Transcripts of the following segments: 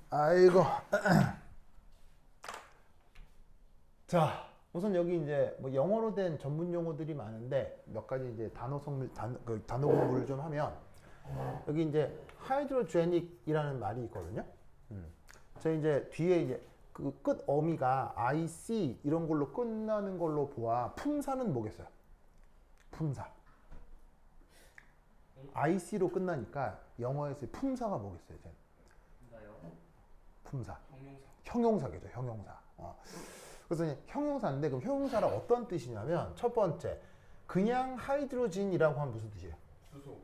아이고. 자, 우선 여기 이제 뭐 영어로 된 전문 용어들이 많은데 몇 가지 이제 단어 단어 공부를 좀 하면 여기 이제 하이드로제닉이라는 말이 있거든요. 저 이제 뒤에 이제 그 끝 어미가 IC 이런 걸로 끝나는 걸로 보아 품사는 뭐겠어요? 품사. IC로 끝나니까 영어에서 품사가 뭐겠어요? 이제? 품사. 형용사겠죠. 형용사. 그래서 형용사인데 그럼 형용사가 어떤 뜻이냐면 첫 번째 그냥 하이드로진이라고 하면 무슨 뜻이에요?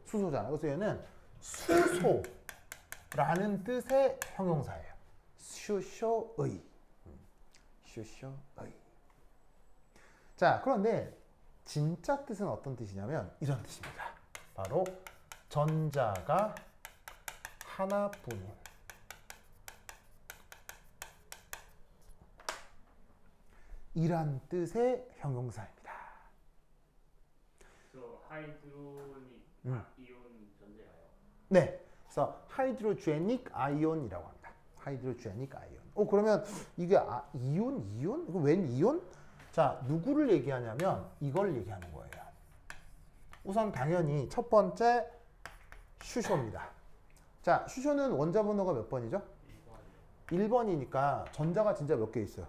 수소잖아. 그래서 얘는 수소라는 뜻의 형용사예요. 수소의. 수소의. 자, 그런데 진짜 뜻은 어떤 뜻이냐면 이런 뜻입니다. 바로 전자가 하나뿐인 이란 뜻의 형용사입니다. 그래서 하이드로닉 이온 전자예요. 네, 그래서 하이드로제닉 아이온이라고 합니다. 하이드로제닉 아이온. 그러면 이게 이온? 이거 웬 이온? 자, 누구를 얘기하냐면 이걸 얘기하는 거예요. 우선 당연히 첫 번째 슈쇼입니다. 자, 슈쇼는 원자 번호가 몇 번이죠? 1번이니까 전자가 진짜 몇 개 있어요?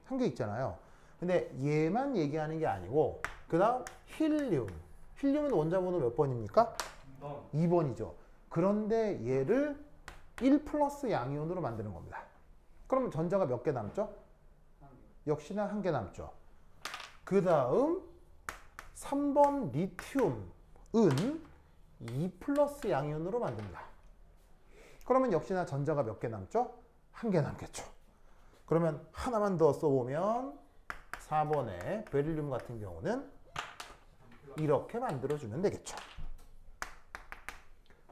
한 개 있잖아요. 근데 얘만 얘기하는 게 아니고 그 다음 힐륨. 힐륨은 원자 번호 몇 번입니까? 2번. 2번이죠. 그런데 얘를 1 플러스 양이온으로 만드는 겁니다. 그러면 전자가 몇 개 남죠? 역시나 한 개 남죠. 그 다음 3번 리튬은 2 플러스 양이온으로 만듭니다. 그러면 역시나 전자가 몇 개 남죠? 한 개 남겠죠. 그러면 하나만 더 써보면 4번의 베릴륨 같은 경우는 이렇게 만들어주면 되겠죠.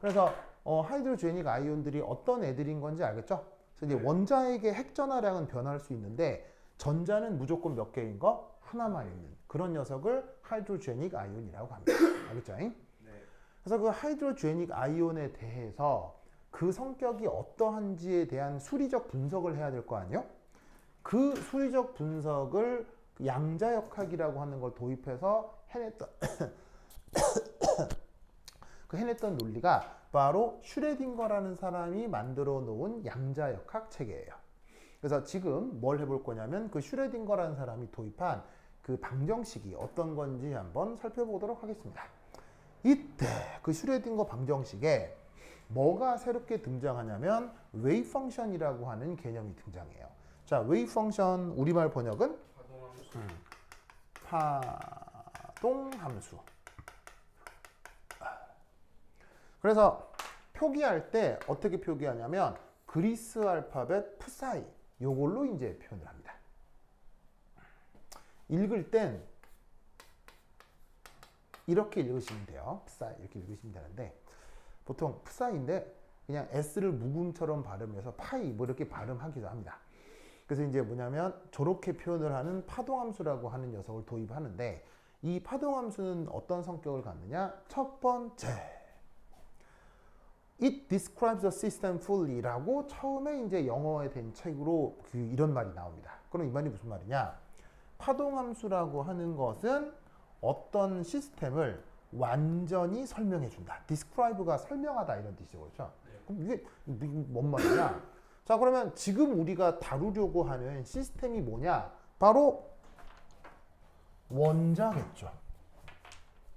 그래서 하이드로제닉 아이온들이 어떤 애들인 건지 알겠죠? 그래서 이제 원자에게 핵전하량은 변할 수 있는데 전자는 무조건 몇 개인 거? 하나만 있는 그런 녀석을 하이드로제닉 아이온이라고 합니다. 알겠죠? 네. 그래서 그 하이드로제닉 아이온에 대해서 그 성격이 어떠한지에 대한 수리적 분석을 해야 될 거 아니에요? 그 수리적 분석을 양자역학이라고 하는 걸 도입해서 해냈던 그 해냈던 논리가 바로 슈레딩거라는 사람이 만들어 놓은 양자역학 체계예요. 그래서 지금 뭘 해볼 거냐면 그 슈레딩거라는 사람이 도입한 그 방정식이 어떤 건지 한번 살펴보도록 하겠습니다. 이때 그 슈레딩거 방정식에 뭐가 새롭게 등장하냐면 웨이브 펑션이라고 하는 개념이 등장해요. 자, 웨이브 펑션 우리말 번역은 파동함수. 그래서 표기할 때 어떻게 표기하냐면 그리스 알파벳 프사이 요걸로 이제 표현을 합니다. 읽을 땐 이렇게 읽으시면 돼요. 프사이 이렇게 읽으시면 되는데 보통 프사이인데 그냥 S를 묵음처럼 발음해서 파이 뭐 이렇게 발음하기도 합니다. 그래서 이제 뭐냐면 저렇게 표현을 하는 파동함수라고 하는 녀석을 도입하는데 이 파동함수는 어떤 성격을 갖느냐? 첫 번째, It describes the system fully라고 처음에 이제 영어에 된 책으로 이런 말이 나옵니다. 그럼 이 말이 무슨 말이냐? 파동함수라고 하는 것은 어떤 시스템을 완전히 설명해 준다. describe가 설명하다 이런 뜻이죠. 그렇죠? 그럼 이게 뭔 말이냐? 자, 그러면 지금 우리가 다루려고 하는 시스템이 뭐냐? 바로 원자겠죠.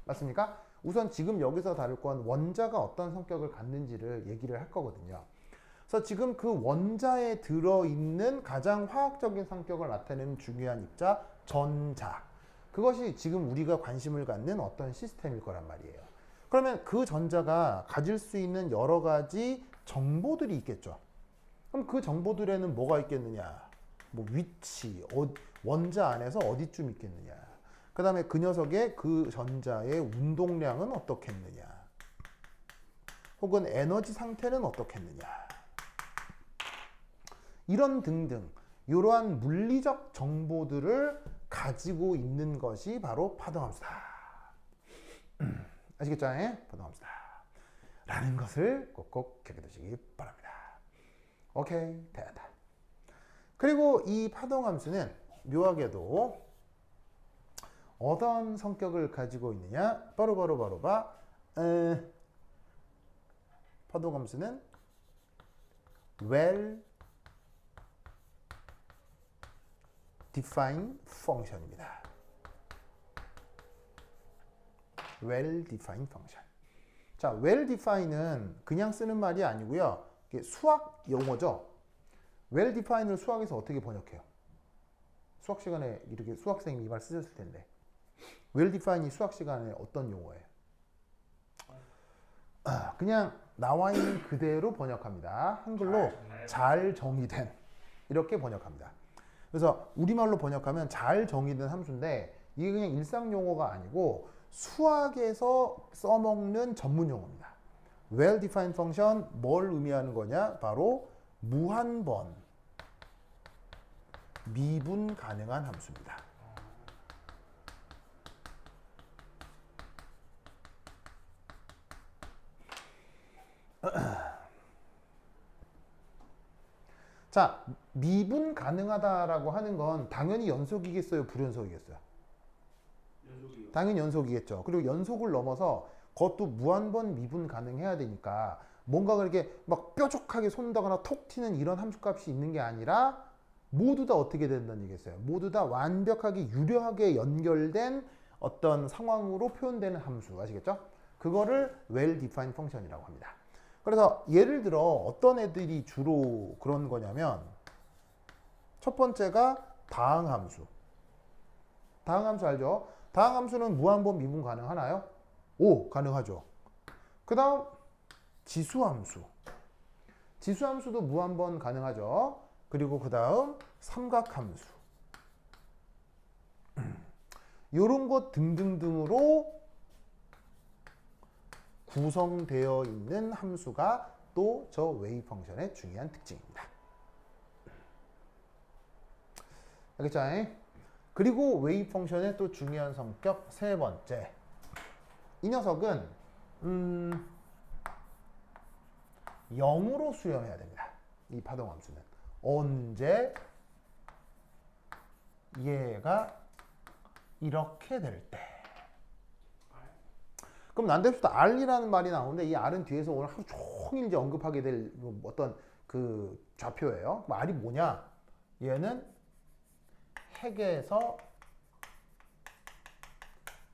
맞습니까? 우선 지금 여기서 다룰 건 원자가 어떤 성격을 갖는지를 얘기를 할 거거든요. 그래서 지금 그 원자에 들어있는 가장 화학적인 성격을 나타내는 중요한 입자, 전자. 그것이 지금 우리가 관심을 갖는 어떤 시스템일 거란 말이에요. 그러면 그 전자가 가질 수 있는 여러 가지 정보들이 있겠죠. 그럼 그 정보들에는 뭐가 있겠느냐? 뭐 위치, 원자 안에서 어디쯤 있겠느냐? 그 다음에 그 녀석의 그 전자의 운동량은 어떻겠느냐? 혹은 에너지 상태는 어떻겠느냐? 이런 등등 이러한 물리적 정보들을 가지고 있는 것이 바로 파동함수다. 아시겠죠? 파동함수다 라는 것을 꼭꼭 기억해두시기 바랍니다. 오케이, 됐다. 그리고 이 파동함수는 묘하게도 어떤 성격을 가지고 있느냐? 바로 파동함수는 well defined function입니다. well defined function. 자, well defined는 그냥 쓰는 말이 아니고요. 이게 수학 용어죠. well defined을 수학에서 어떻게 번역해요? 수학 시간에 이렇게 수학생이 이 말 쓰셨을 텐데. well defined이 수학 시간에 어떤 용어예요? 그냥 나와 있는 그대로 번역합니다. 한글로 잘 정의된 이렇게 번역합니다. 그래서 우리말로 번역하면 잘 정의된 함수인데 이게 그냥 일상 용어가 아니고 수학에서 써먹는 전문 용어입니다. well defined function 뭘 의미하는 거냐? 바로 무한번 미분 가능한 함수입니다. 자, 미분 가능하다라고 하는 건 당연히 연속이겠어요? 불연속이겠어요? 연속이요. 당연히 연속이겠죠. 그리고 연속을 넘어서 그것도 무한번 미분 가능해야 되니까 뭔가 그렇게 막 뾰족하게 솟는다거나 톡 튀는 이런 함수값이 있는 게 아니라 모두 다 어떻게 된다는 얘기겠어요? 모두 다 완벽하게 유려하게 연결된 어떤 상황으로 표현되는 함수. 아시겠죠? 그거를 well defined function이라고 합니다. 그래서 예를 들어 어떤 애들이 주로 그런 거냐면 첫 번째가 다항함수. 다항함수 알죠? 다항함수는 무한번 미분 가능하나요? 오, 가능하죠. 그 다음 지수함수. 지수함수도 무한번 가능하죠. 그리고 그 다음 삼각함수. 이런 것 등등등으로 구성되어 있는 함수가 또 저 웨이브 펑션의 중요한 특징입니다. 알겠죠? 그리고 웨이브 펑션의 또 중요한 성격 세 번째. 이 녀석은 0으로 수렴해야 됩니다. 이 파동함수는. 언제 얘가 이렇게 될 때. 그럼 난데없이도 R이라는 말이 나오는데 이 R은 뒤에서 오늘 하루 종일 이제 언급하게 될 어떤 그 좌표예요. R이 뭐냐? 얘는 핵에서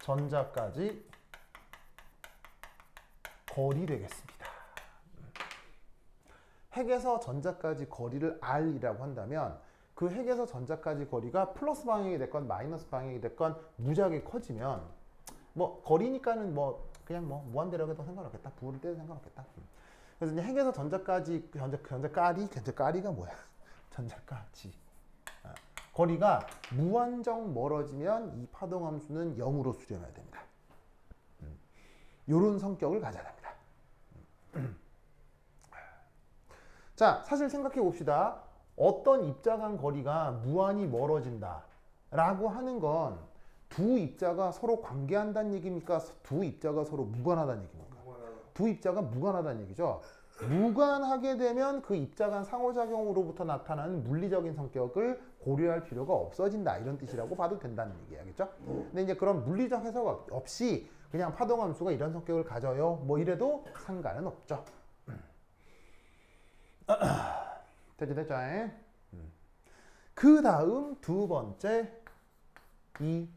전자까지 거리 되겠습니다. 핵에서 전자까지 거리를 R이라고 한다면 그 핵에서 전자까지 거리가 플러스 방향이 됐건 마이너스 방향이 됐건 무지하게 커지면 뭐 거리니까는 뭐 그냥 뭐 무한대력에도 상관없겠다. 부를 때도 상관없겠다. 그래서 이제 핵에서 전자까지 전자까리가 뭐야? 전자까지 거리가 무한정 멀어지면 이 파동함수는 0으로 수렴해야 됩니다. 이런 성격을 가져야 됩니다. 자, 사실 생각해 봅시다. 어떤 입자 간 거리가 무한히 멀어진다 라고 하는 건 두 입자가 서로 관계한다는 얘기입니까? 두 입자가 서로 무관하다는 얘기입니까? 두 입자가 무관하다는 얘기죠. 무관하게 되면 그 입자 간 상호작용으로부터 나타나는 물리적인 성격을 고려할 필요가 없어진다. 이런 뜻이라고 봐도 된다는 얘기야겠죠? 근데 이제 그런 물리적 해석 없이 그냥 파동함수가 이런 성격을 가져요. 뭐 이래도 상관은 없죠. 됐죠? 그 다음 두 번째 이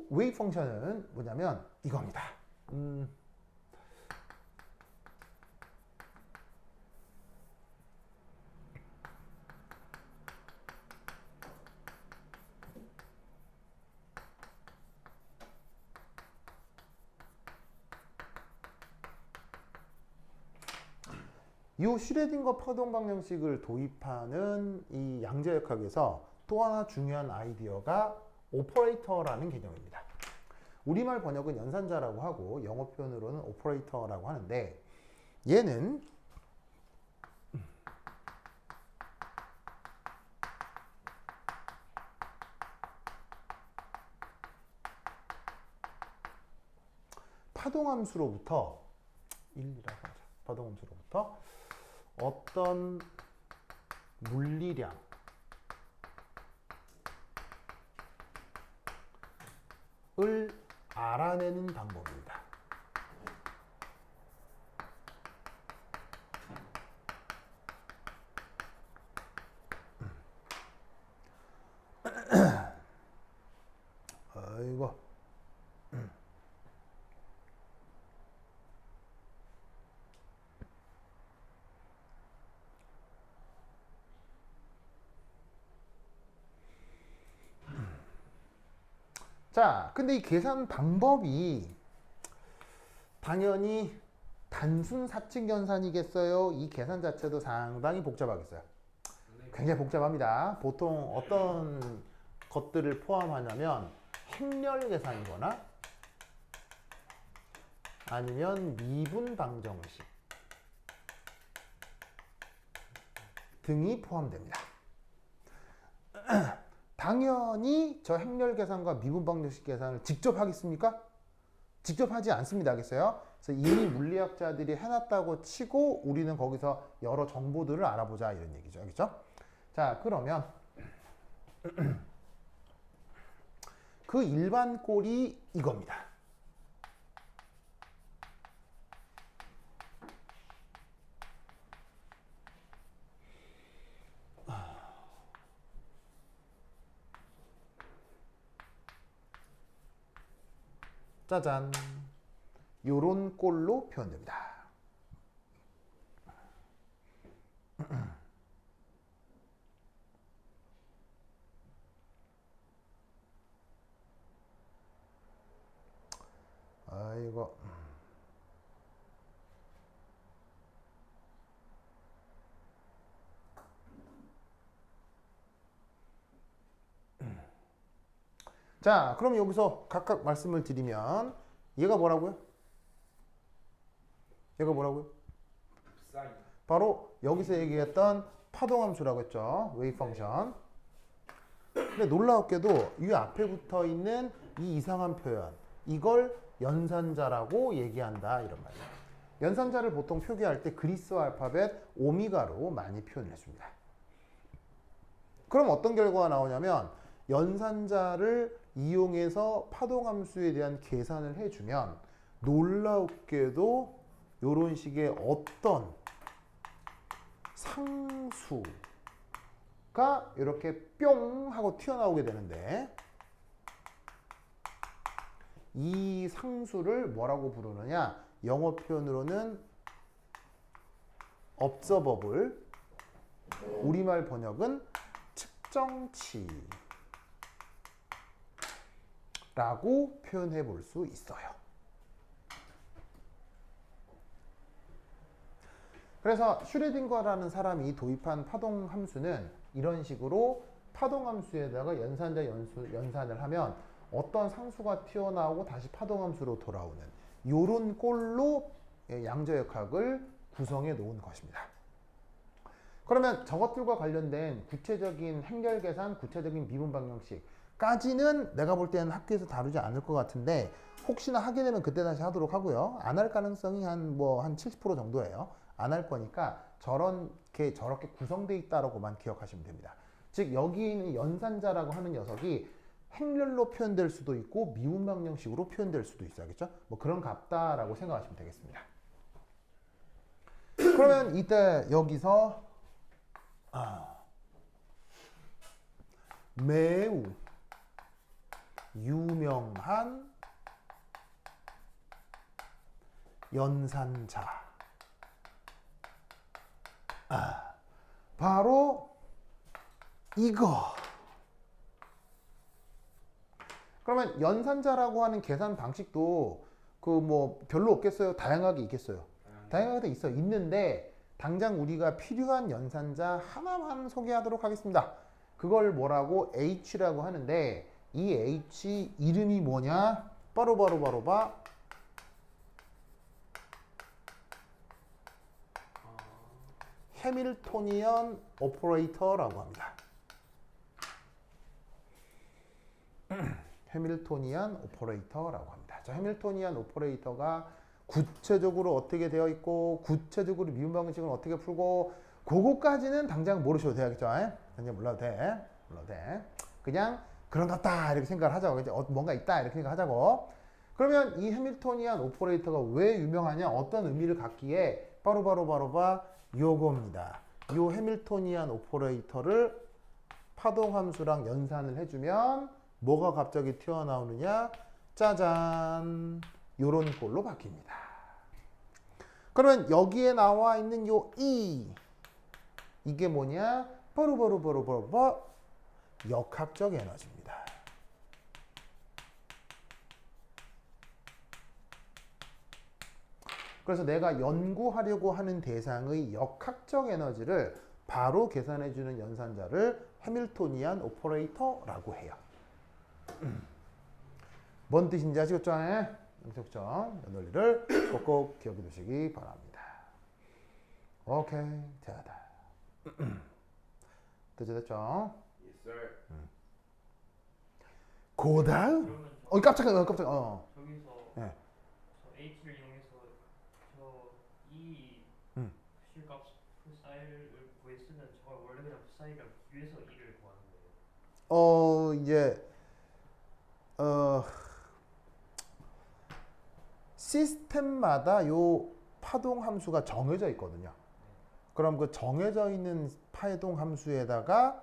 웨이브 펑션은 뭐냐면 이겁니다. 이 슈레딩거 파동 방정식을 도입하는 이 양자역학에서 또 하나 중요한 아이디어가 오퍼레이터라는 개념입니다. 우리말 번역은 연산자라고 하고 영어 표현으로는 오퍼레이터라고 하는데 얘는 파동함수로부터 1이라고 하자. 파동함수로부터 어떤 물리량을 알아내는 방법입니다. 아이고. 자, 근데 이 계산 방법이 당연히 단순 사칙 연산이겠어요? 이 계산 자체도 상당히 복잡하겠어요. 굉장히 복잡합니다. 보통 어떤 것들을 포함하냐면 행렬 계산이거나 아니면 미분 방정식 등이 포함됩니다. 당연히 저 행렬 계산과 미분 방정식 계산을 직접 하겠습니까? 직접 하지 않습니다. 알겠어요? 그래서 이미 물리학자들이 해놨다고 치고 우리는 거기서 여러 정보들을 알아보자 이런 얘기죠. 알겠죠? 자, 그러면 그 일반 꼴이 이겁니다. 짜잔. 요런 꼴로 표현됩니다. 아이고. 자, 그럼 여기서 각각 말씀을 드리면 얘가 뭐라고요? 얘가 뭐라고요? 사인. 바로 여기서 얘기했던 파동함수라고 했죠. 웨이브 펑션. 근데 놀라웠게도 이 앞에 붙어 있는 이 이상한 표현, 이걸 연산자라고 얘기한다 이런 말이에요. 연산자를 보통 표기할 때 그리스 알파벳 오미가로 많이 표현해 줍니다. 그럼 어떤 결과가 나오냐면 연산자를 이용해서 파동함수에 대한 계산을 해주면 놀랍게도 이런 식의 어떤 상수가 이렇게 뿅 하고 튀어나오게 되는데 이 상수를 뭐라고 부르느냐? 영어 표현으로는 observable, 우리말 번역은 측정치라고 표현해 볼 수 있어요. 그래서 슈레딩거라는 사람이 도입한 파동 함수는 이런 식으로 파동 함수에다가 연산자 연산을 하면 어떤 상수가 튀어나오고 다시 파동 함수로 돌아오는 요런 꼴로 양자역학을 구성해 놓은 것입니다. 그러면 저것들과 관련된 구체적인 행렬 계산, 구체적인 미분 방정식까지는 내가 볼 때는 학교에서 다루지 않을 것 같은데 혹시나 하게 되면 그때 다시 하도록 하고요. 안 할 가능성이 한 70% 정도예요. 안 할 거니까 저렇게 구성되어 있다라고만 기억하시면 됩니다. 즉 여기 있는 연산자라고 하는 녀석이 행렬로 표현될 수도 있고 미분 방정식으로 표현될 수도 있어요. 알겠죠? 뭐 그런 값다라고 생각하시면 되겠습니다. 그러면 이때 여기서 매우 유명한 연산자 바로 이거. 그러면 연산자라고 하는 계산 방식도 그 뭐 별로 없겠어요? 다양하게 있겠어요? 다양하게 있는데 당장 우리가 필요한 연산자 하나만 소개하도록 하겠습니다. 그걸 뭐라고? H라고 하는데 이 H 이름이 뭐냐? 바로 해밀토니언 오퍼레이터라고 합니다. 해밀토니언 오퍼레이터라고 합니다. 저 해밀토니안 오퍼레이터가 구체적으로 어떻게 되어 있고 구체적으로 미분 방식은 어떻게 풀고 그거까지는 당장 모르셔도 되겠죠. 당장 몰라도 돼. 몰라도 돼. 그냥 그런 것 같다 이렇게 생각을 하자고. 이제 뭔가 있다 이렇게 생각하자고. 그러면 이 해밀토니안 오퍼레이터가 왜 유명하냐? 어떤 의미를 갖기에 바로 요겁니다. 요 해밀토니안 오퍼레이터를 파동함수랑 연산을 해주면 뭐가 갑자기 튀어나오느냐? 짜잔! 요런 꼴로 바뀝니다. 그러면 여기에 나와 있는 요 E 이게 뭐냐? 바로 역학적 에너지입니다. 그래서 내가 연구하려고 하는 대상의 역학적 에너지를 바로 계산해주는 연산자를 해밀토니안 오퍼레이터라고 해요. 뭔 뜻인지 아시겠죠? 영적점 논리를 꼭꼭 기억해 두시기 바랍니다. 오케이, 됐다. 됐죠? Yes, sir. 고다음. 그러면 깜짝이야. 저기서 네. 저 H를 이용해서 저 E 실값 푸사일을 구했으면 저걸 원래 그냥 푸사일이랑 비교해서 E를 구하는 거예요. 이제 시스템마다 요 파동 함수가 정해져 있거든요. 그럼 그 정해져 있는 파동 함수에다가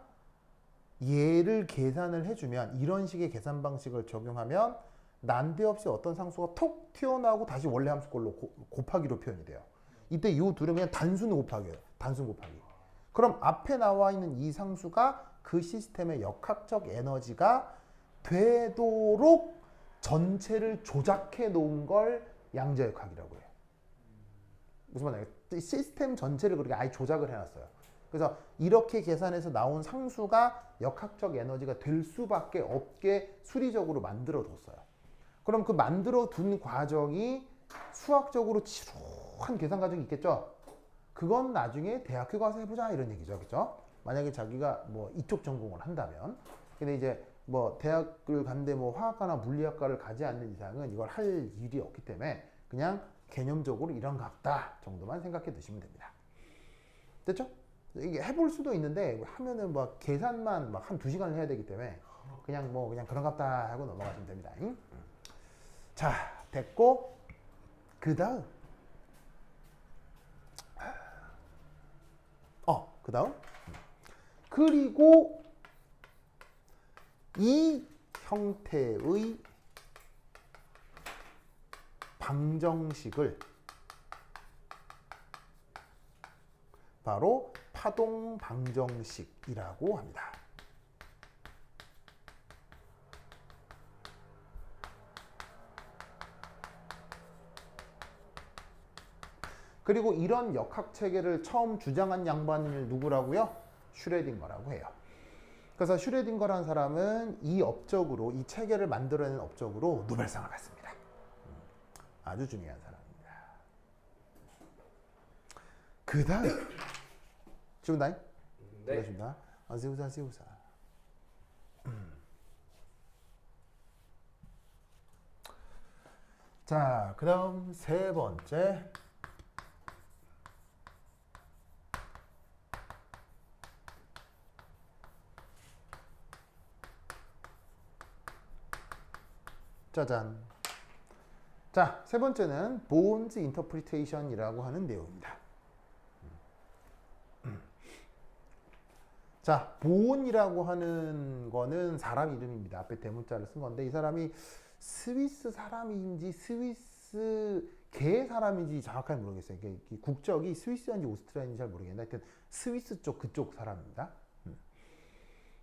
얘를 계산을 해주면 이런 식의 계산 방식을 적용하면 난데없이 어떤 상수가 톡 튀어나오고 다시 원래 함수꼴로 곱하기로 표현이 돼요. 이때 이 둘은 그냥 단순 곱하기예요. 단순 곱하기. 그럼 앞에 나와 있는 이 상수가 그 시스템의 역학적 에너지가 되도록 전체를 조작해 놓은 걸 양자역학이라고 해요. 무슨 말이에요? 시스템 전체를 그렇게 아예 조작을 해놨어요. 그래서 이렇게 계산해서 나온 상수가 역학적 에너지가 될 수밖에 없게 수리적으로 만들어 뒀어요. 그럼 그 만들어 둔 과정이 수학적으로 지루한 계산 과정이 있겠죠? 그건 나중에 대학교 가서 해보자 이런 얘기죠. 그죠? 만약에 자기가 뭐 이쪽 전공을 한다면. 근데 이제 뭐 대학을 간데 뭐 화학과나 물리학과를 가지 않는 이상은 이걸 할 일이 없기 때문에 그냥 개념적으로 이런 것 같다 정도만 생각해 두시면 됩니다. 됐죠? 이게 해볼 수도 있는데 하면은 뭐 계산만 막 한 2시간을 해야 되기 때문에 그냥 그런 것 같다 하고 넘어가시면 됩니다. 응? 자, 됐고 그 다음 그리고 이 형태의 방정식을 바로 파동 방정식이라고 합니다. 그리고 이런 역학 체계를 처음 주장한 양반을 누구라고요? 슈레딩거라고 해요. 그래서 슈레딩거라는 사람은 이 업적으로 이 체계를 만들어낸 업적으로 노벨상을 받습니다. 아주 중요한 사람입니다. 그 다음 지운다잉? 네. 그렇습니다. 세우사. 자, 그 다음 세 번째. 짜잔. 자, 세 번째는 보온즈 인터프리테이션이라고 하는 내용입니다. 자, 보온이라고 하는 거는 사람 이름입니다. 앞에 대문자를 쓴 건데 이 사람이 스위스 사람인지 스위스계 사람인지 정확하게 모르겠어요. 국적이 스위스인지 오스트리아인지 잘 모르겠는데 하여튼 스위스 쪽 그쪽 사람입니다.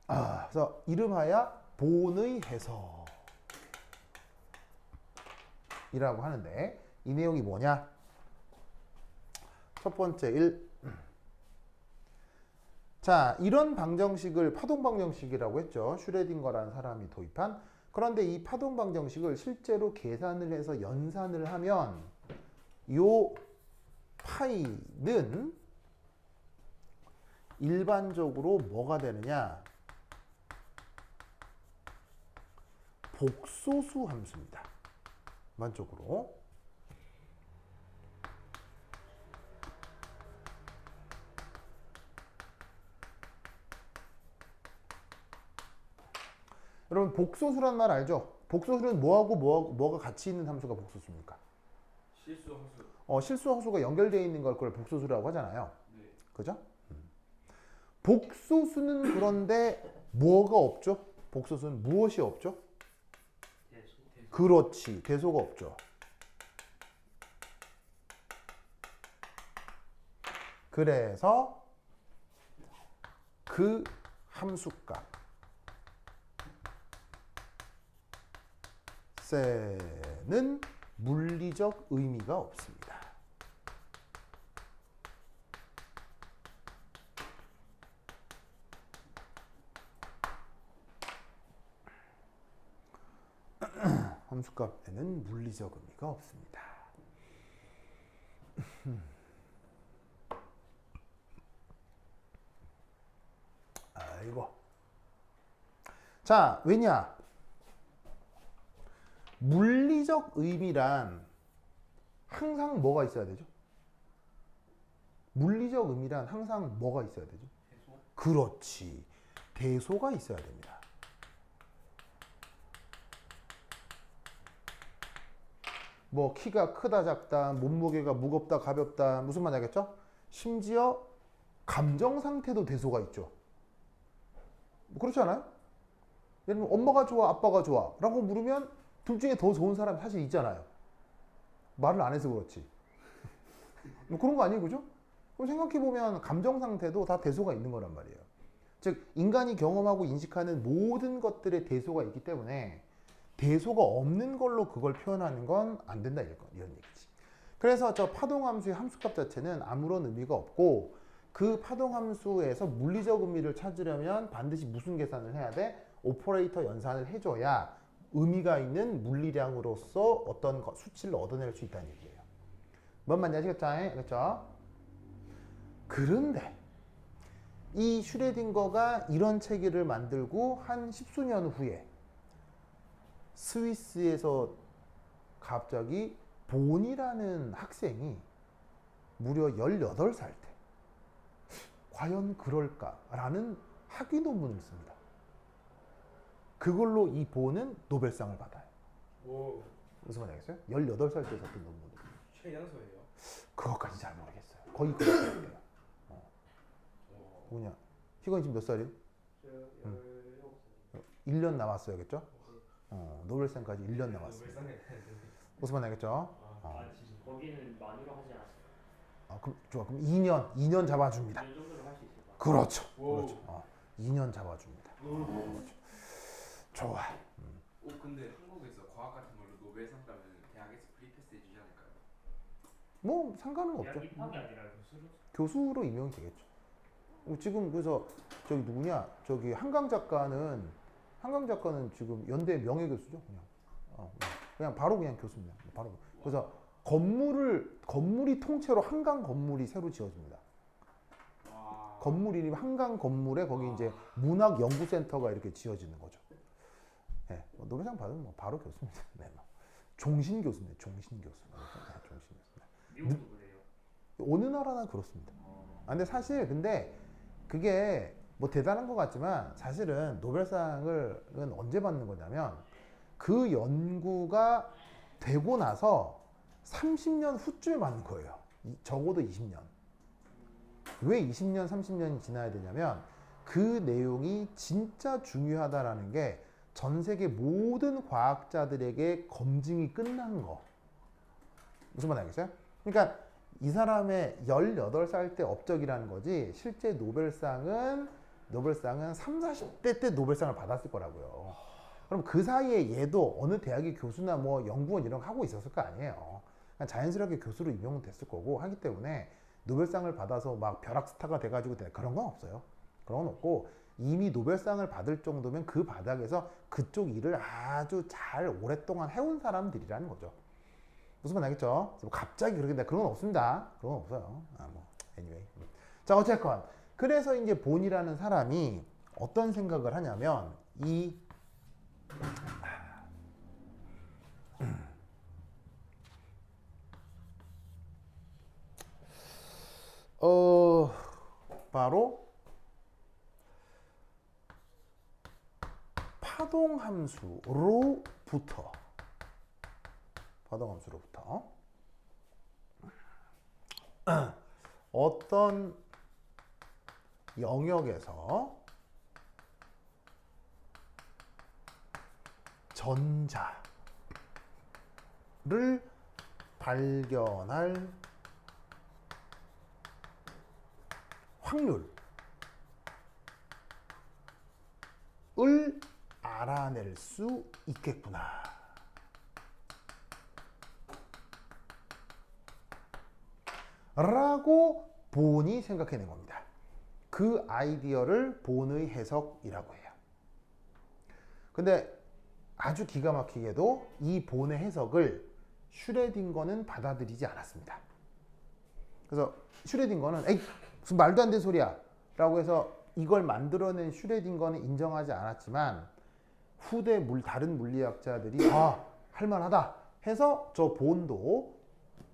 그래서 이름하여 보온의 해석 이라고 하는데 이 내용이 뭐냐? 첫 번째 자, 이런 방정식을 파동 방정식이라고 했죠. 슈레딩거라는 사람이 도입한. 그런데 이 파동 방정식을 실제로 계산을 해서 연산을 하면 요 파이는 일반적으로 뭐가 되느냐? 복소수 함수입니다. 전반적으로. 여러분 복소수란 말 알죠? 복소수는 뭐하고 뭐가 같이 있는 함수가 복소수입니까? 실수 함수. 실수 함수가 연결되어 있는 걸 그걸 복소수라고 하잖아요. 네. 그죠? 복소수는 그런데 뭐가 없죠? 복소수는 무엇이 없죠? 대소. 그렇지. 대소가 없죠. 그래서 그 함수값 는 물리적 의미가 없습니다. 함수값에는 물리적 의미가 없습니다. 아이고. 자, 왜냐? 물리적 의미란 항상 뭐가 있어야 되죠? 물리적 의미란 항상 뭐가 있어야 되죠? 대소. 그렇지. 대소가 있어야 됩니다. 뭐 키가 크다 작다, 몸무게가 무겁다 가볍다 무슨 말 알겠죠? 심지어 감정 상태도 대소가 있죠. 뭐 그렇지 않아요? 예를 들면 엄마가 좋아 아빠가 좋아 라고 물으면 둘 중에 더 좋은 사람 사실 있잖아요. 말을 안 해서 그렇지. 뭐 그런 거 아니에요, 그죠? 그럼 생각해보면 감정 상태도 다 대소가 있는 거란 말이에요. 즉 인간이 경험하고 인식하는 모든 것들의 대소가 있기 때문에 대소가 없는 걸로 그걸 표현하는 건 안 된다 이런 얘기지. 그래서 저 파동함수의 함수값 자체는 아무런 의미가 없고 그 파동함수에서 물리적 의미를 찾으려면 반드시 무슨 계산을 해야 돼? 오퍼레이터 연산을 해줘야 의미가 있는 물리량으로서 어떤 수치를 얻어낼 수 있다는 얘기예요. 뭔 말인지 아시겠죠? 그렇죠? 그런데 이 슈레딩거가 이런 체계를 만들고 한 십수년 후에 스위스에서 갑자기 본이라는 학생이 무려 18살 때 과연 그럴까라는 학위 논문을 씁니다. 그걸로 이 본은 노벨상을 받아요. 오. 무슨 말인지 알겠어요? 18살 때 썼던 논문. 최연소예요. 그것까지 잘 모르겠어요. 거의 그럴 거예요. 누구냐? 희건이 지금 몇 살이에요? 저 17살. 1년 남았어야겠죠? 노벨상까지 1년 남았습니다. 무슨 말인지 알겠죠? 진짜 거기는 만으로 하지 않았어요. 그럼 좋아. 그럼 2년 잡아줍니다. 2년 정도로 할 수 있을까? 그렇죠. 오. 그렇죠. 2년 잡아줍니다. 그렇죠. 좋아. 근데 한국에서 과학 같은 걸로 노벨상 따면 대학에서 프리패스 해주지 않을까요? 뭐 상관은 없죠. 대학 입학이 아니라 교수로. 교수로 임명이 되겠죠. 지금 그래서 저기 누구냐? 저기 한강 작가는 지금 연대 명예교수죠. 그냥 바로 그냥 교수입니다. 바로. 그래서 건물이 통째로 한강 건물이 새로 지어집니다. 건물이 한강 건물에 거기 이제 문학 연구센터가 이렇게 지어지는 거죠. 네, 노벨상 받으면 뭐 바로 교수입니다. 네, 종신 교수입니다. 종신 교수. 종신 교수. 미국도 그래요. 어느 나라나 그렇습니다. 근데 사실 근데 그게 뭐 대단한 것 같지만 사실은 노벨상은 언제 받는 거냐면 그 연구가 되고 나서 30년 후쯤에 받는 거예요. 적어도 20년. 왜 20년, 30년이 지나야 되냐면 그 내용이 진짜 중요하다라는 게 전 세계 모든 과학자들에게 검증이 끝난 거. 무슨 말 알겠어요? 그러니까 이 사람의 18살 때 업적이라는 거지 실제 노벨상은 3, 40대 때 노벨상을 받았을 거라고요. 그럼 그 사이에 얘도 어느 대학의 교수나 뭐 연구원 이런 거 하고 있었을 거 아니에요. 그냥 자연스럽게 교수로 임명은 됐을 거고 하기 때문에 노벨상을 받아서 막 벼락스타가 돼가지고 그런 건 없어요. 그런 건 없고 이미 노벨상을 받을 정도면 그 바닥에서 그쪽 일을 아주 잘 오랫동안 해온 사람들이라는 거죠. 무슨 말 알겠죠? 갑자기 그런 건 없습니다. 그런 건 없어요. anyway. 자, 어쨌건. 그래서 이제 본이라는 사람이 어떤 생각을 하냐면, 파동함수로부터 어떤 영역에서 전자를 발견할 확률을 알아낼 수 있겠구나. 라고 본이 생각해낸 겁니다. 그 아이디어를 본의 해석이라고 해요. 근데 아주 기가 막히게도 이 본의 해석을 슈레딩거는 받아들이지 않았습니다. 그래서 슈레딩거는 에이 무슨 말도 안 되는 소리야 라고 해서 이걸 만들어낸 슈레딩거는 인정하지 않았지만 후대 다른 물리학자들이 할만하다 해서 저 본도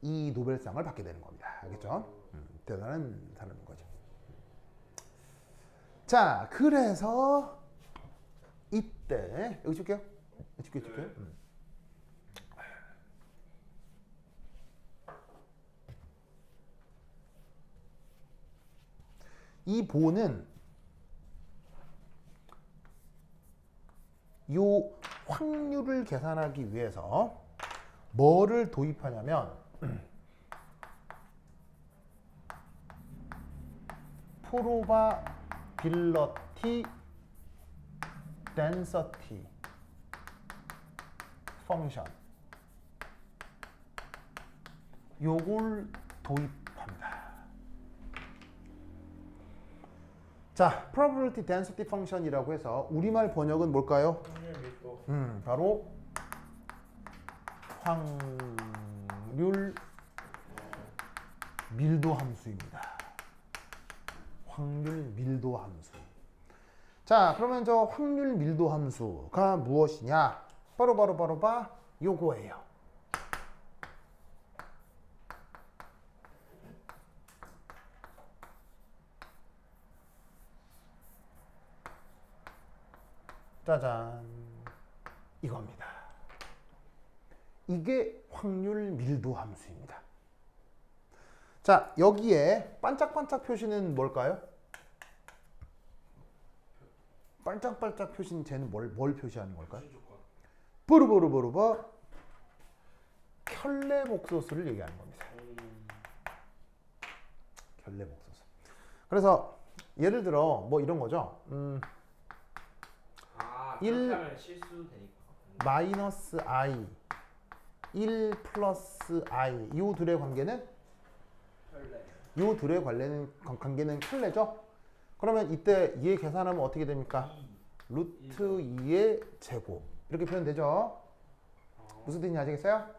이 노벨상을 받게 되는 겁니다. 알겠죠? 대단한 사람인 거죠. 자, 그래서 이때 여기 줄게요. 줄게요. 이 본은 요 확률을 계산하기 위해서 뭐를 도입하냐면 probability density function 요걸 도입합니다. 자, probability density function이라고 해서 우리말 번역은 뭘까요? 바로 확률 밀도 함수입니다. 확률 밀도 함수. 자, 그러면 저 확률 밀도 함수가 무엇이냐? 바로 요거예요. 짜잔, 이겁니다. 이게 확률 밀도 함수입니다. 자, 여기에 반짝반짝 표시는 뭘까요? 반짝반짝 표시는 쟤는 뭘 표시하는 걸까요? 버르버르 켤레 복소수를 얘기하는 겁니다. 켤레 복소수. 그래서 예를 들어 뭐 이런 거죠. 1 마이너스 i 1 플러스 i 이 둘의 관계는 관계는 켤레죠. 그러면 이때 얘 계산하면 어떻게 됩니까? 루트 2의 제곱 이렇게 표현되죠. 무슨 뜻인지 아시겠어요?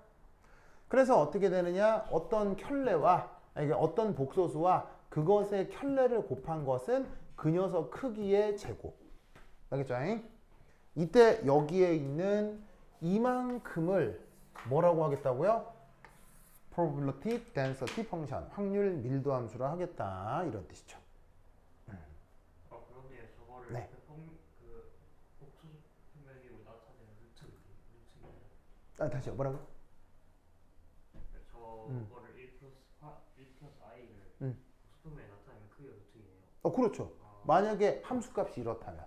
그래서 어떻게 되느냐? 어떤 켤레와 어떤 복소수와 그것의 켤레를 곱한 것은 그 녀석 크기의 제곱. 알겠죠? 이때 여기에 있는 이만큼을 뭐라고 하겠다고요? probability density function, 확률 밀도 함수로 하겠다 이런 뜻이죠. 그런데 저거를 네. 그 복수수 표면으로 나타내는 루트예요. 다시요. 뭐라고? 저거를 1 플러스 i를 복수 표면에 나타내면 그게 루트이네요. 그렇죠. 만약에 함수값이 이렇다면.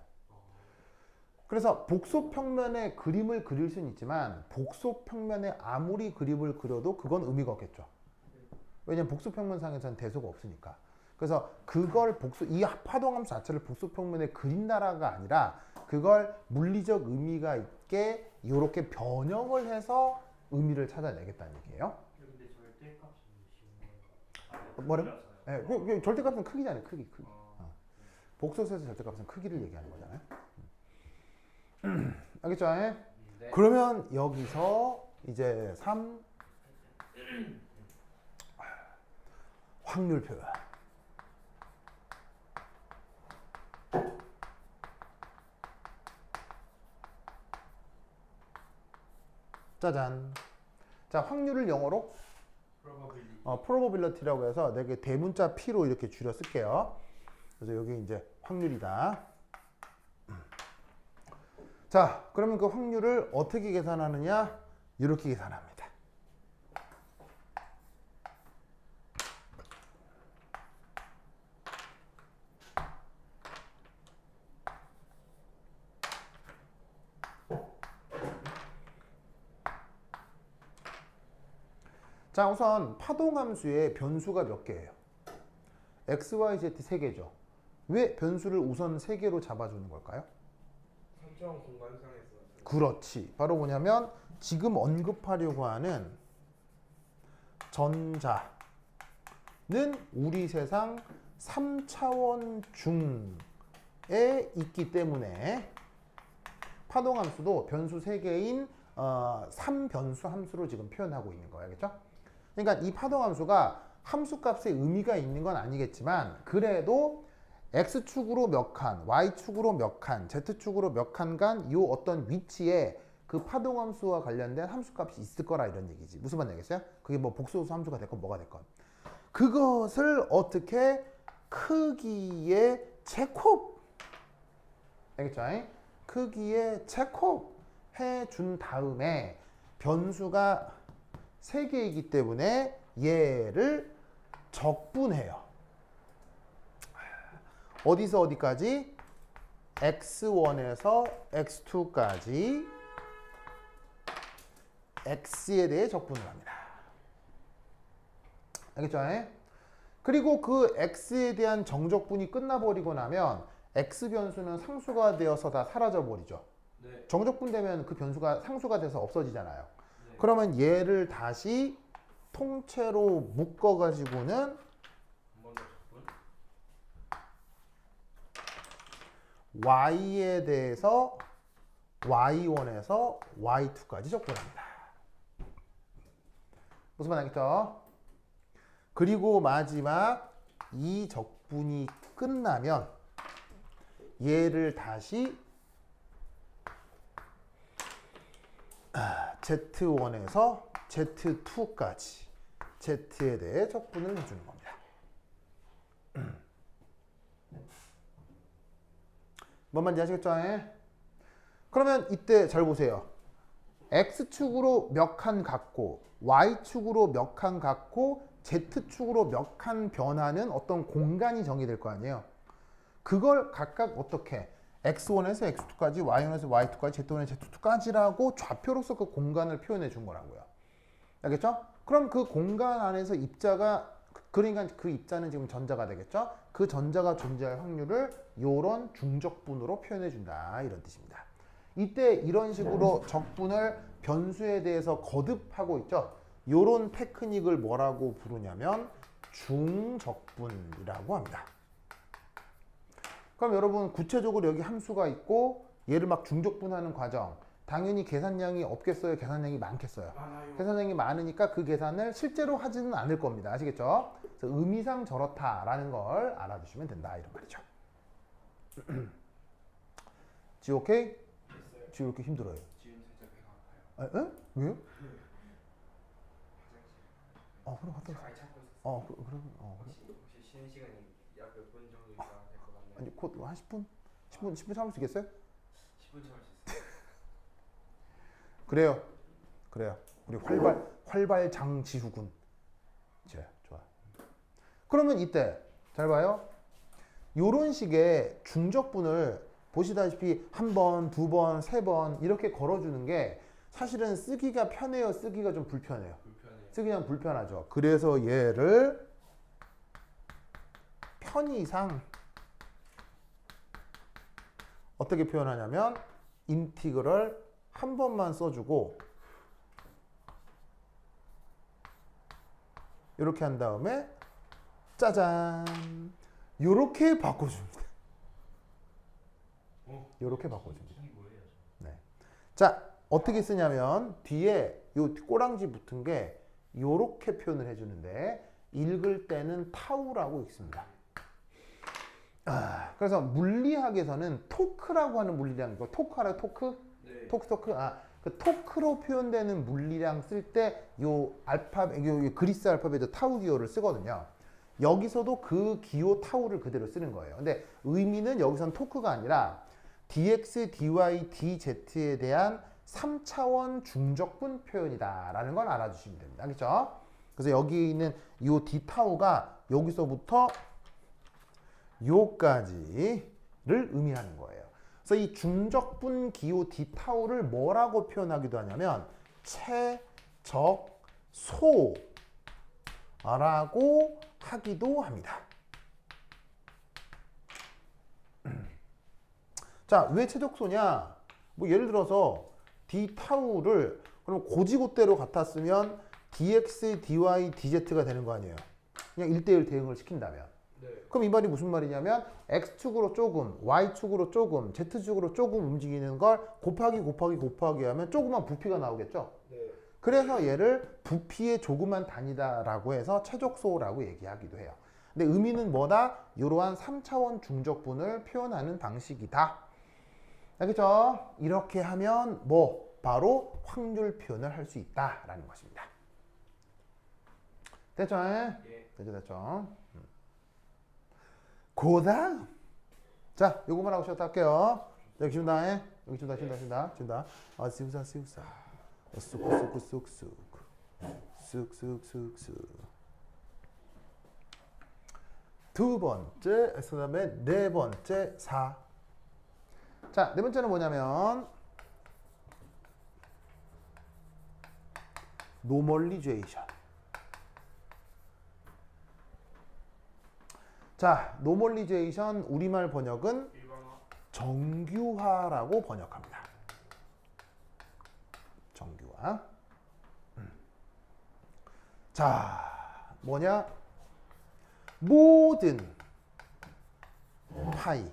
그래서 복소평면에 그림을 그릴 수는 있지만 복소평면에 아무리 그림을 그려도 그건 의미가 없겠죠. 왜냐면 복소평면상에서는 대소가 없으니까. 그래서 그걸 이 파동함수 자체를 복소평면에 그린다라가 아니라 그걸 물리적 의미가 있게 이렇게 변형을 해서 의미를 찾아내겠다는 얘기예요. 근데 절대값은 쉬운 거예요. 뭐라고? 네, 절대값은 크기잖아요. 크기. 복소수에서 절대값은 크기를 얘기하는 거잖아요. 알겠죠? 네. 그러면 여기서 이제 3 확률 표현. 짜잔. 자, 확률을 영어로 probability라고 해서 내가 대문자 P로 이렇게 줄여 쓸게요. 그래서 여기 이제 확률이다. 자, 그러면 그 확률을 어떻게 계산하느냐? 이렇게 계산합니다. 자, 우선 파동함수의 변수가 몇 개예요? x, y, z 3개죠. 왜 변수를 우선 3개로 잡아주는 걸까요? 설정 공간상에서 그렇지. 바로 뭐냐면 지금 언급하려고 하는 전자는 우리 세상 3차원 중에 있기 때문에 파동함수도 변수 3개인 3변수 함수로 지금 표현하고 있는 거예요. 알겠죠? 그러니까 이 파동함수가 함수값에 의미가 있는 건 아니겠지만 그래도 x축으로 몇 칸, y축으로 몇 칸, z축으로 몇 칸 간 이 어떤 위치에 그 파동함수와 관련된 함수값이 있을 거라 이런 얘기지. 무슨 말 되겠어요? 그게 뭐 복소수 함수가 됐건 뭐가 됐건. 그것을 어떻게 크기의 제곱, 알겠죠? 크기의 제곱 해준 다음에 변수가 3개이기 때문에 얘를 적분해요. 어디서 어디까지? x1에서 x2까지 x에 대해 적분을 합니다. 알겠죠? 그리고 그 x에 대한 정적분이 끝나버리고 나면 x 변수는 상수가 되어서 다 사라져버리죠. 네. 정적분 되면 그 변수가 상수가 돼서 없어지잖아요. 네. 그러면 얘를 다시 통째로 묶어가지고는 한 번 더 적분. y에 대해서 y1에서 y2까지 적분합니다. 무슨 말 알겠죠? 그리고 마지막 이 적분이 끝나면 얘를 다시 z1에서 z2까지 z에 대해 적분을 해주는 겁니다. 뭔 말인지 아시겠죠? 그러면 이때 잘 보세요. x축으로 몇 칸 갖고 y축으로 몇 칸 갖고 z축으로 몇 칸 변하는 어떤 공간이 정의될 거 아니에요. 그걸 각각 어떻게 x1에서 x2까지 y1에서 y2까지 z1에서 z2까지라고 좌표로서 그 공간을 표현해 준 거라고요. 알겠죠? 그럼 그 공간 안에서 입자가 그러니까 그 입자는 지금 전자가 되겠죠? 그 전자가 존재할 확률을 요런 중적분으로 표현해 준다 이런 뜻입니다. 이때 이런 식으로 적분을 변수에 대해서 거듭하고 있죠. 요런 테크닉을 뭐라고 부르냐면 중적분이라고 합니다. 그럼 여러분 구체적으로 여기 함수가 있고 얘를 막 중적분하는 과정 당연히 계산량이 없겠어요? 계산량이 많겠어요? 많아요. 계산량이 많으니까 그 계산을 실제로 하지는 않을 겁니다. 아시겠죠? 그래서 의미상 저렇다라는 걸 알아두시면 된다 이런 말이죠. 지 오케이? 됐어요. 지 이렇게 힘들어요. 지금 살짝 배가 아파요. 에? 왜요? 화장실. 그럼 갔다 잘 참고 있었어요. 그래. 혹시 쉬는 시간이 약 몇 분 정도 있어야 될 것 같나요? 아니 곧 한 10분? 10분 참을 수 있겠어요? 10분 참을 수 있어요. 그래요. 우리 활발장지후군. 좋아. 그러면 이때 잘 봐요. 요런 식의 중적분을 보시다시피 한 번, 두 번, 세 번 이렇게 걸어주는 게 사실은 쓰기가 편해요? 쓰기가 좀 불편해요? 불편해요. 쓰기가 불편하죠. 그래서 얘를 편의상 어떻게 표현하냐면 인티그럴 한 번만 써주고 이렇게 한 다음에 짜잔 요렇게 바꿔줍니다. 요렇게 바꿔줍니다. 이게 뭐예요? 네. 자 어떻게 쓰냐면 뒤에 요 꼬랑지 붙은 게 요렇게 표현을 해주는데 읽을 때는 타우라고 읽습니다. 그래서 물리학에서는 토크라고 하는 물리량 이거 토크 알아요? 토크? 네. 토크 그 토크로 표현되는 물리량 쓸 때 요 알파벳 요 그리스 알파벳 타우 기호를 쓰거든요. 여기서도 그 기호 타우를 그대로 쓰는 거예요. 근데 의미는 여기선 토크가 아니라 dx, dy, dz에 대한 3차원 중적분 표현이다라는 걸 알아주시면 됩니다. 알겠죠? 그래서 여기 있는 이 d 타우가 여기서부터 요까지를 의미하는 거예요. 그래서 이 중적분 기호 d 타우를 뭐라고 표현하기도 하냐면 최적소라고 하기도 합니다. 자, 왜 최적소냐? 뭐 예를 들어서 d 타우를 그럼 고지고대로 같았으면 dx, dy, dz가 되는 거 아니에요? 그냥 1대1 대응을 시킨다면. 네. 그럼 이 말이 무슨 말이냐면 x축으로 조금, y축으로 조금, z축으로 조금 움직이는 걸 곱하기 하면 조그만 부피가 나오겠죠? 네. 그래서 얘를 부피의 조그만 단위다라고 해서 최적소라고 얘기하기도 해요. 근데 의미는 뭐다? 이러한 3차원 중적분을 표현하는 방식이다. 알겠죠? 이렇게 하면 뭐? 바로 확률 표현을 할 수 있다라는 것입니다. 됐죠? 예. 됐죠? 고다음. 자, 요거만 하고 쉬었다 할게요. 여기 준다. 여기 준다. 아, 시우사. 쑥쑥쑥쑥. 두 번째, 그 다음에 네 번째 4. 자, 네 번째는 뭐냐면 노멀리제이션. 자, 노멀리제이션 우리말 번역은 일반화. 정규화라고 번역합니다. 정규화. 자, 뭐냐? 모든 파이.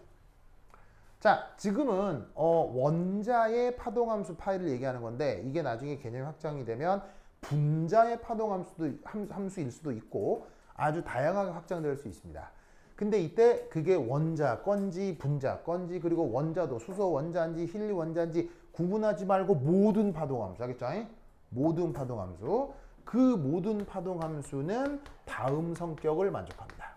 자, 지금은 원자의 파동함수 파이를 얘기하는 건데 이게 나중에 개념이 확장이 되면 분자의 파동함수일 수도 있고 아주 다양하게 확장될 수 있습니다. 근데 이때 그게 원자 건지 분자 건지 그리고 원자도 수소 원자인지 힐리 원자인지 구분하지 말고 모든 파동함수 알겠죠? 모든 파동함수. 그 모든 파동함수는 다음 성격을 만족합니다.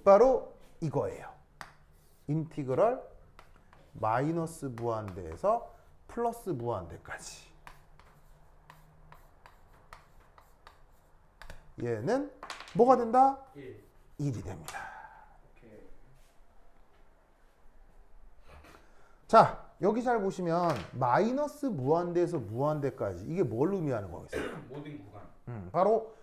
바로 이거예요. 인티그럴 마이너스 무한대에서 플러스 무한대까지. 얘는 뭐가 된다? 1이 됩니다. 오케이. 자, 여기 잘 보시면 마이너스 무한대에서 무한대까지 이게 뭘 의미하는 거겠어요? 모든 구간. 바로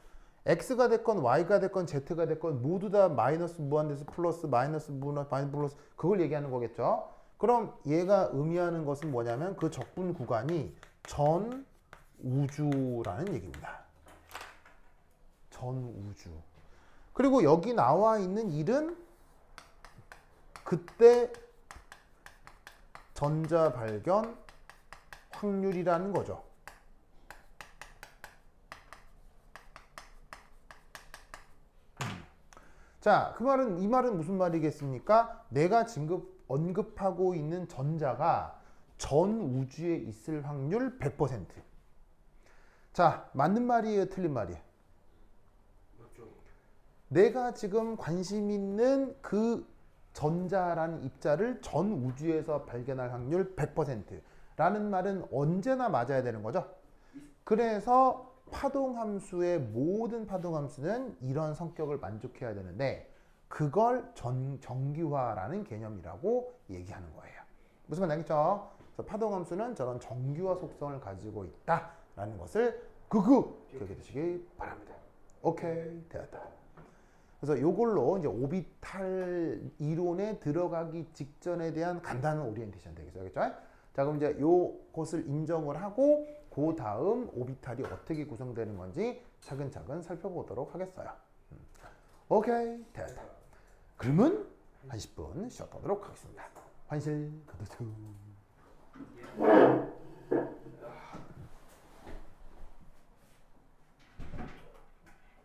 x가 됐건 y가 됐건 z가 됐건 모두 다 마이너스 무한대에서 플러스 마이너스 플러스 그걸 얘기하는 거겠죠. 그럼 얘가 의미하는 것은 뭐냐면 그 적분 구간이 전 우주라는 얘기입니다. 전 우주. 그리고 여기 나와 있는 1은 그때 전자 발견 확률이라는 거죠. 자, 이 말은 무슨 말이겠습니까? 내가 지금 언급하고 있는 전자가 전 우주에 있을 확률 100%. 자, 맞는 말이에요, 틀린 말이에요? 맞죠? 내가 지금 관심 있는 그 전자라는 입자를 전 우주에서 발견할 확률 100%라는 말은 언제나 맞아야 되는 거죠. 그래서 파동함수의 모든 파동함수는 이런 성격을 만족해야 되는데 그걸 정규화라는 개념이라고 얘기하는 거예요. 무슨 말인지 알겠죠? 그래서 파동함수는 저런 정규화 속성을 가지고 있다라는 것을 기억해 두시기 바랍니다. 오케이, 되었다. 그래서 요걸로 이제 오비탈 이론에 들어가기 직전에 대한 간단한 오리엔테이션 되겠죠. 알겠죠? 자, 그럼 이제 요것을 인정을 하고 그 다음 오비탈이 어떻게 구성되는 건지 차근차근 살펴보도록 하겠어요. 오케이, 됐다. 그러면 한 10분 쉬었도록 하겠습니다. 환실, 그두두.